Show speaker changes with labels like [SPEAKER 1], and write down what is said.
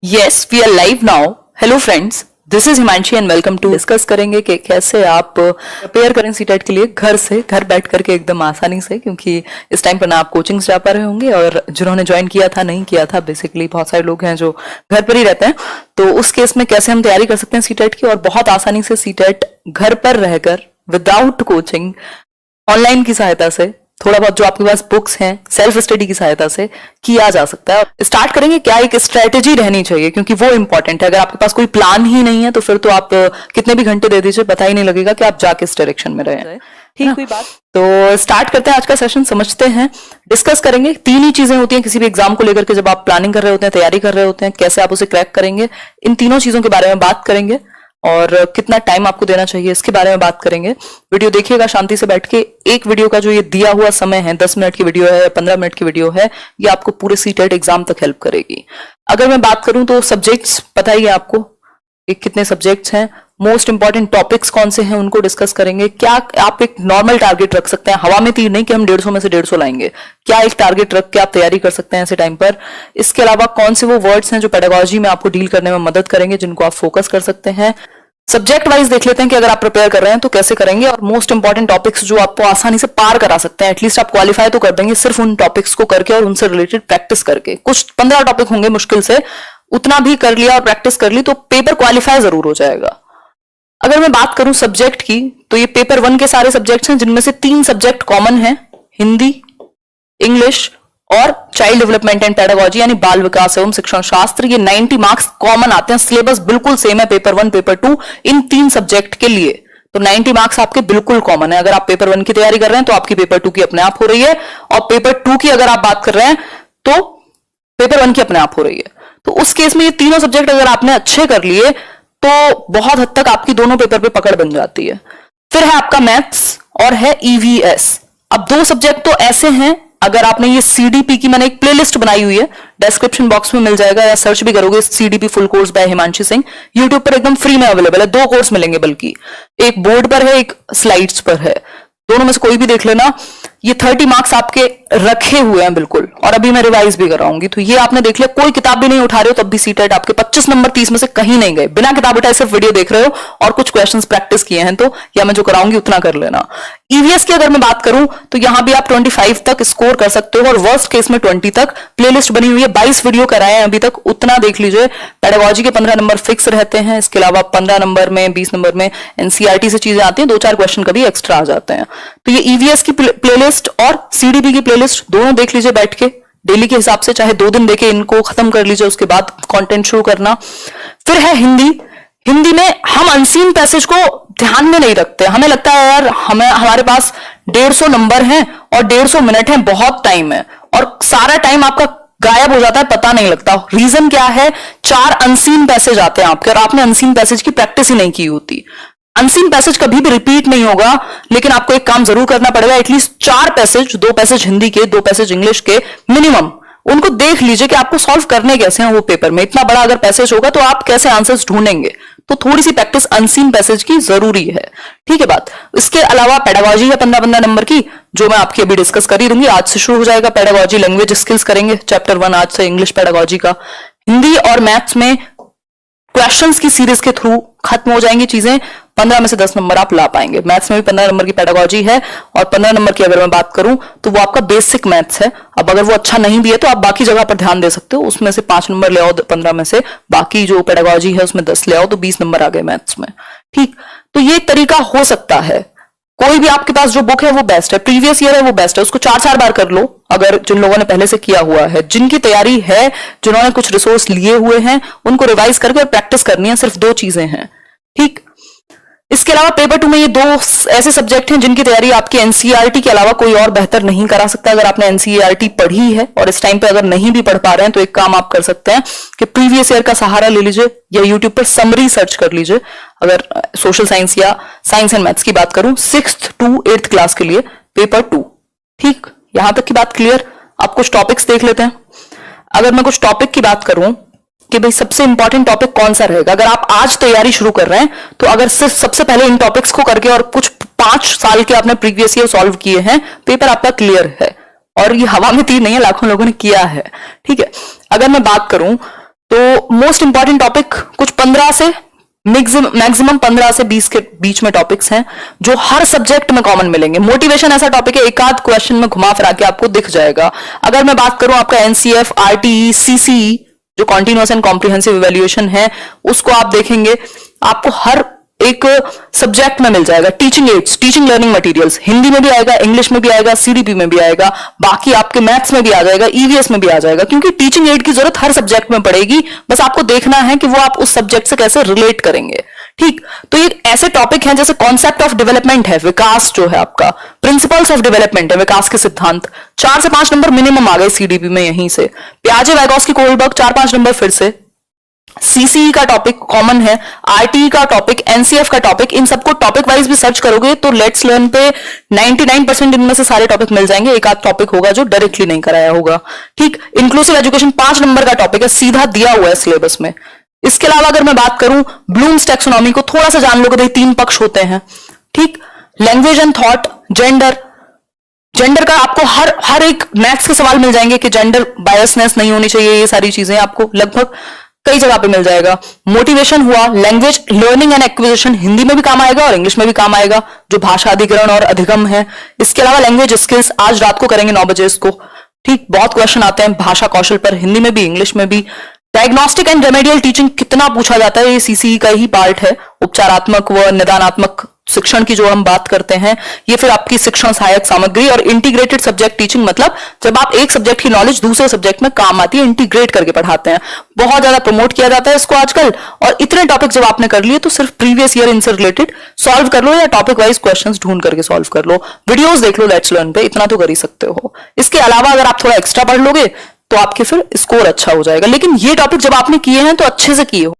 [SPEAKER 1] Yes, we are live now. Hello friends, this is Himanshi and welcome to discuss करेंगे कि कैसे आप prepare करें सीटेट के लिए घर बैठ करके एकदम आसानी से, क्योंकि इस टाइम पर ना आप कोचिंग्स जा पा रहे होंगे और जिन्होंने ज्वाइन किया था नहीं किया था, बेसिकली बहुत सारे लोग हैं जो घर पर ही रहते हैं। तो उस केस में कैसे हम तैयारी कर सकते हैं सीटेट की और बहुत आसानी से सीटेट घर पर रहकर विदाउट कोचिंग ऑनलाइन की सहायता से, थोड़ा बहुत जो आपके पास बुक्स हैं सेल्फ स्टडी की सहायता से किया जा सकता है। स्टार्ट करेंगे क्या, एक स्ट्रेटेजी रहनी चाहिए क्योंकि वो इंपॉर्टेंट है। अगर आपके पास कोई प्लान ही नहीं है तो फिर तो आप कितने भी घंटे दे दीजिए, पता ही नहीं लगेगा कि आप जा किस डायरेक्शन में रहे। ठीक हुई बात। तो स्टार्ट करते हैं आज का सेशन, समझते हैं, डिस्कस करेंगे। तीन ही चीजें होती हैं किसी भी एग्जाम को लेकर के, जब आप प्लानिंग कर रहे होते हैं, तैयारी कर रहे होते हैं, कैसे आप उसे क्रैक करेंगे, इन तीनों चीजों के बारे में बात करेंगे और कितना टाइम आपको देना चाहिए इसके बारे में बात करेंगे। वीडियो देखिएगा शांति से बैठ के। एक वीडियो का जो ये दिया हुआ समय है, 10 मिनट की वीडियो है, 15 मिनट की वीडियो है, ये आपको पूरे सीटेट एग्जाम तक हेल्प करेगी। अगर मैं बात करूं तो सब्जेक्ट्स पता ही है आपको कितने सब्जेक्ट्स हैं, मोस्ट इंपॉर्टेंट टॉपिक्स कौन से हैं उनको डिस्कस करेंगे। क्या आप एक नॉर्मल टारगेट रख सकते हैं, हवा में तीर नहीं कि हम 150 में से 150 लाएंगे, क्या एक टारगेट रख के आप तैयारी कर सकते हैं ऐसे टाइम पर। इसके अलावा कौन से वो वर्ड्स हैं जो पेडागोजी में आपको डील करने में मदद करेंगे, जिनको आप फोकस कर सकते हैं। सब्जेक्ट वाइज देख लेते हैं कि अगर आप प्रिपेयर कर रहे हैं तो कैसे करेंगे, और मोस्ट इंपॉर्टेंट टॉपिक्स जो आपको आसानी से पार करा सकते हैं, एटलीस्ट आप क्वालिफाई तो कर देंगे सिर्फ उन टॉपिक्स को करके और उनसे रिलेटेड प्रैक्टिस करके। कुछ 15 टॉपिक होंगे मुश्किल से, उतना भी कर लिया और प्रैक्टिस कर ली तो पेपर क्वालिफाई जरूर हो जाएगा। अगर मैं बात करूं सब्जेक्ट की तो ये पेपर 1 के सारे सब्जेक्ट्स हैं, जिनमें से 3 सब्जेक्ट कॉमन हैं, हिंदी, इंग्लिश और चाइल्ड डेवलपमेंट एंड पेडागोजी यानी बाल विकास एवं शिक्षण शास्त्र। ये 90 मार्क्स कॉमन आते हैं, सिलेबस बिल्कुल सेम है पेपर 1 पेपर 2 इन 3 सब्जेक्ट के लिए। तो 90 मार्क्स आपके बिल्कुल कॉमन है। अगर आप पेपर 1 की तैयारी कर रहे हैं तो आपकी पेपर 2 की अपने आप हो रही है, और पेपर 2 की अगर आप बात कर रहे हैं तो पेपर 1 की अपने आप हो रही है। तो उस केस में ये तीनों सब्जेक्ट अगर आपने अच्छे कर लिए तो बहुत हद तक आपकी दोनों पेपर पे पकड़ बन जाती है। फिर है आपका मैथ्स और है ईवीएस। अब 2 सब्जेक्ट तो ऐसे हैं, अगर आपने ये सीडीपी की, मैंने एक प्लेलिस्ट बनाई हुई है, डिस्क्रिप्शन बॉक्स में मिल जाएगा, या सर्च भी करोगे CDP full course by Himanshi Singh, YouTube पर एकदम फ्री में अवेलेबल है। 2 कोर्स मिलेंगे, बल्कि एक बोर्ड पर है, एक स्लाइड्स पर है, दोनों में से कोई भी देख लेना। ये 30 मार्क्स आपके रखे हुए हैं बिल्कुल, और अभी मैं रिवाइज भी कराऊंगी। तो ये आपने देख लिया, कोई किताब भी नहीं उठा रहे हो तब भी सीटेट आपके 25 नंबर 30 में से कहीं नहीं गए, बिना किताब उठाए सिर्फ वीडियो देख रहे हो और कुछ क्वेश्चंस प्रैक्टिस किए हैं तो, या मैं जो कराऊंगी उतना कर लेना। ईवीएस की अगर मैं बात करूं तो यहां भी आप 25 तक स्कोर कर सकते हो, और वर्स्ट केस में 20 तक। प्लेलिस्ट बनी हुई है, 22 वीडियो कराए हैं अभी तक, उतना देख लीजिए। पेडागोजी के 15 नंबर फिक्स रहते हैं, इसके अलावा 15 नंबर में 20 नंबर में एनसीईआरटी से चीजें आती हैं, 2-4 क्वेश्चन कभी एक्स्ट्रा आ जाते हैं। तो ये ईवीएस की प्लेलिस्ट और सीडीपी की प्लेलिस्ट दोनों देख लीजिए बैठ के, डेली के हिसाब से, चाहे 2 दिन देके इनको खत्म कर लीजिए, उसके बाद कंटेंट शुरू करना। फिर है हिंदी। हिंदी में हम अनसीन पैसेज को ध्यान में नहीं रखते, हमें लगता है यार हमारे पास 150 नंबर हैं और 150 मिनट हैं, बहुत टाइम है, और सारा टाइम आपका गायब हो जाता है, पता नहीं लगता। रीजन क्या है, 4 अनसीन पैसेज आते हैं आपके और आपने अनसीन पैसेज की प्रैक्टिस ही नहीं की होती। अनसीन पैसेज कभी भी रिपीट नहीं होगा, लेकिन आपको एक काम जरूर करना पड़ेगा, एटलीस्ट 4 पैसेज, 2 पैसेज हिंदी के, 2 पैसेज इंग्लिश के मिनिमम, उनको देख लीजिए कि आपको सॉल्व करने कैसे हैं वो पेपर में। इतना बड़ा अगर पैसेज होगा तो आप कैसे आंसर्स ढूंढेंगे, तो थोड़ी सी प्रैक्टिस अनसीन पैसेज की जरूरी है। ठीक है बात। इसके अलावा पेडागोजी है 15-15 नंबर की, जो मैं आपकी अभी डिस्कस कर ही दूंगी। आज से शुरू हो जाएगा पेडागोजी, लैंग्वेज स्किल्स करेंगे चैप्टर 1 आज से, इंग्लिश पेडागोजी का। हिंदी और मैथ्स में क्वेश्चंस की सीरीज के थ्रू खत्म हो जाएंगी चीजें, 15 में से 10 नंबर आप ला पाएंगे। मैथ्स में भी 15 नंबर की पेडागोजी है, और 15 नंबर की अगर मैं बात करूं तो वो आपका बेसिक मैथ्स है। अब अगर वो अच्छा नहीं भी है तो आप बाकी जगह पर ध्यान दे सकते हो, उसमें से 5 नंबर ले आओ 15 में से, बाकी जो पेडागोजी है उसमें 10 ले आओ, तो 20 नंबर आ गए मैथ्स में। ठीक, तो ये तरीका हो सकता है। कोई भी आपके पास जो बुक है वो बेस्ट है, प्रीवियस ईयर है वो बेस्ट है, उसको 4-4 बार कर लो अगर जिन लोगों ने पहले से किया हुआ है। जिनकी तैयारी है, जिन्होंने कुछ रिसोर्स लिए हुए हैं, उनको रिवाइज करके और प्रैक्टिस करनी है, सिर्फ 2 चीजें हैं। ठीक, इसके अलावा पेपर 2 में ये 2 ऐसे सब्जेक्ट हैं जिनकी तैयारी आपकी एनसीईआरटी के अलावा कोई और बेहतर नहीं करा सकता। अगर आपने एनसीईआरटी पढ़ी है और इस टाइम पे अगर नहीं भी पढ़ पा रहे हैं तो एक काम आप कर सकते हैं कि प्रीवियस ईयर का सहारा ले लीजिए, या यूट्यूब पर समरी सर्च कर लीजिए। अगर सोशल साइंस या साइंस एंड मैथ्स की बात करूं, 6th to 8th क्लास के लिए पेपर 2। ठीक, यहां तक की बात क्लियर। अब कुछ टॉपिक्स देख लेते हैं। अगर मैं कुछ टॉपिक की बात करूं कि भाई सबसे इंपॉर्टेंट टॉपिक कौन सा रहेगा, अगर आप आज तैयारी शुरू कर रहे हैं तो अगर सिर्फ सबसे पहले इन टॉपिक्स को करके और कुछ 5 साल के आपने प्रीवियस ईयर सॉल्व किए हैं, पेपर आपका क्लियर है। और ये हवा में तीर नहीं है, लाखों लोगों ने किया है। ठीक है, अगर मैं बात करूं तो मोस्ट इंपॉर्टेंट टॉपिक कुछ 15 से मैक्सिमम 15 से 20 के बीच में टॉपिक्स हैं जो हर सब्जेक्ट में कॉमन मिलेंगे। मोटिवेशन ऐसा टॉपिक है, एक आध क्वेश्चन में घुमा फिरा के आपको दिख जाएगा। अगर मैं बात करूं आपका एनसीएफ, आरटीई, सीसीई जो कॉन्टिन्यूअस एंड कॉम्प्रिहेंसिव इवैल्यूएशन है, उसको आप देखेंगे, आपको हर एक सब्जेक्ट में मिल जाएगा। Teaching ads, teaching learning materials Hindi में भी आएगा, इंग्लिश में भी आएगा, सीडीपी में भी आएगा, बाकी आपके मैथ्स में भी आ जाएगा, ईवीएस में भी आ जाएगा, क्योंकि टीचिंग एड की जरूरत हर सब्जेक्ट में पड़ेगी। बस आपको देखना है कि वो आप उस सब्जेक्ट से कैसे रिलेट करेंगे। ठीक, तो ये ऐसे टॉपिक हैं जैसे कॉन्सेप्ट ऑफ डेवलपमेंट है, विकास जो है आपका, प्रिंसिपल्स ऑफ डेवलपमेंट है, विकास के सिद्धांत, 4 से 5 नंबर मिनिमम आ गए सीडीपी में यहीं से। प्याजे, वाइगॉस्की, कोलबर्ग 4-5 नंबर फिर से। सीसीई का टॉपिक कॉमन है, आरटीई का टॉपिक, एनसीएफ का टॉपिक, इन सबको टॉपिक वाइज भी सर्च करोगे तो लेट्स लर्न पे 99% इनमें से सारे टॉपिक मिल जाएंगे। एक आध टॉपिक होगा जो डायरेक्टली नहीं कराया होगा। ठीक, इंक्लूसिव एजुकेशन 5 नंबर का टॉपिक है, सीधा दिया हुआ है सिलेबस में। इसके अलावा अगर मैं बात करूं ब्लूम्स टैक्सोनॉमी को थोड़ा सा जान लो कि 3 पक्ष होते हैं। ठीक, language and thought, gender, gender का आपको हर एक मैथ्स के सवाल मिल जाएंगे कि जेंडर बायसनेस नहीं होनी चाहिए, ये सारी चीजें आपको लगभग कई जगह पे मिल जाएगा। मोटिवेशन हुआ, language learning and acquisition Hindi में भी काम आएगा और इंग्लिश में भी काम आएगा, जो भाषा अधिग्रहण और अधिगम है। इसके अलावा लैंग्वेज स्किल्स आज रात को करेंगे 9 बजे इसको। ठीक, बहुत क्वेश्चन आते हैं भाषा कौशल पर, हिंदी में भी इंग्लिश में भी। डायग्नोस्टिक एंड रेमेडियल टीचिंग कितना पूछा जाता है, ये सीसीई का ही पार्ट है। उपचारात्मक व निदानात्मक शिक्षण की जो हम बात करते हैं, ये फिर आपकी शिक्षण सहायक सामग्री। और इंटीग्रेटेड सब्जेक्ट टीचिंग मतलब जब आप एक सब्जेक्ट की नॉलेज दूसरे सब्जेक्ट में काम आती है, इंटीग्रेट करके पढ़ाते हैं। बहुत ज्यादा प्रमोट किया जाता है इसको आजकल। और इतने टॉपिक जब आपने कर लिए तो सिर्फ प्रीवियस ईयर इनसे रिलेटेड सॉल्व कर लो या टॉपिक वाइज क्वेश्चंस ढूंढ करके सॉल्व कर लो, वीडियोस देख लो लेट्स लर्न पे, इतना तो कर ही सकते हो। इसके अलावा अगर आप थोड़ा एक्स्ट्रा पढ़ लोगे तो आपके फिर स्कोर अच्छा हो जाएगा। लेकिन ये टॉपिक जब आपने किए हैं तो अच्छे से किए हो।